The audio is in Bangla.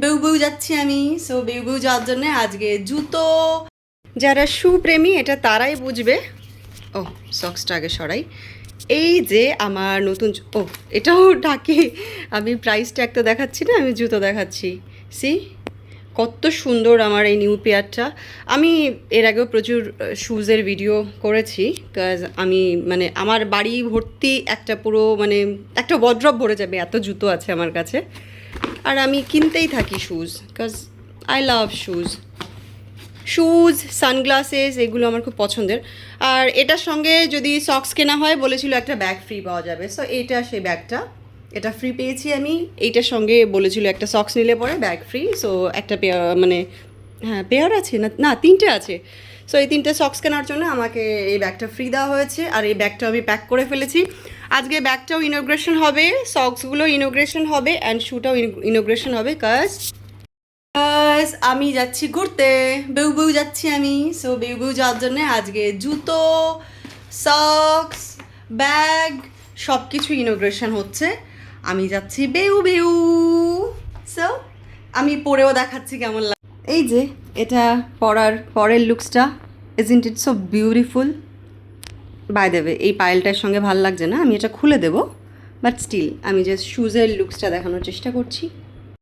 বেউ বেউ যাচ্ছি আমি। সো বেউ বেউ যাওয়ার জন্য আজকে জুতো, যারা শু প্রেমী এটা তারাই বুঝবে। ও সক্সটা আগে সরাই। এই যে আমার নতুন ও এটাও ঢাকি, আমি প্রাইস ট্যাগ তো দেখাচ্ছি না, আমি জুতো দেখাচ্ছি। সি কত সুন্দর আমার এই নিউ পেয়ারটা। আমি এর আগেও প্রচুর শুজের ভিডিও করেছি, কাজ আমি মানে আমার বাড়ি ভর্তি একটা পুরো মানে একটা ওয়ার্ড্রব ভরে যাবে, এত জুতো আছে আমার কাছে। আর আমি কিনতেই থাকি শুজ, কাজ I love shoes. Shoes, sunglasses এগুলো আমার খুব পছন্দের। আর এটার সঙ্গে যদি সক্স কেনা হয় বলেছিল একটা ব্যাগ ফ্রি পাওয়া যাবে, সো এইটা সেই ব্যাগটা, এটা ফ্রি পেয়েছি আমি। এইটার সঙ্গে বলেছিল একটা সক্স নিলে পরে ব্যাগ ফ্রি, সো একটা পেয়ার মানে হ্যাঁ পেয়ার আছে না না তিনটে আছে। সো এই তিনটে সক্স কেনার জন্য আমাকে এই ব্যাগটা ফ্রি দেওয়া হয়েছে, আর এই ব্যাগটা আমি প্যাক করে ফেলেছি। আজকে ব্যাগটাও ইনোগ্রেশন হবে, সক্সগুলো ইনোগ্রেশন হবে, অ্যান্ড শুটাও ইনোগ্রেশন হবে। আমি যাচ্ছি ঘুরতে, বেউ বেউ যাচ্ছি আমি। সো বেউ বেউ যাওয়ার জন্য আজকে জুতো, সক্স, ব্যাগ সব কিছু ইনোগ্রেশন হচ্ছে। আমি যাচ্ছি বেউ বেউ। সো আমি পরেও দেখাচ্ছি কেমন লাগে। এই যে এটা পরের লুকসটা, isn't it so beautiful. By the way এই পায়েলটার সঙ্গে ভাল লাগছে না, আমি এটা খুলে দেবো, বাট স্টিল আমি জাস্ট শুজের লুকসটা দেখানোর চেষ্টা করছি।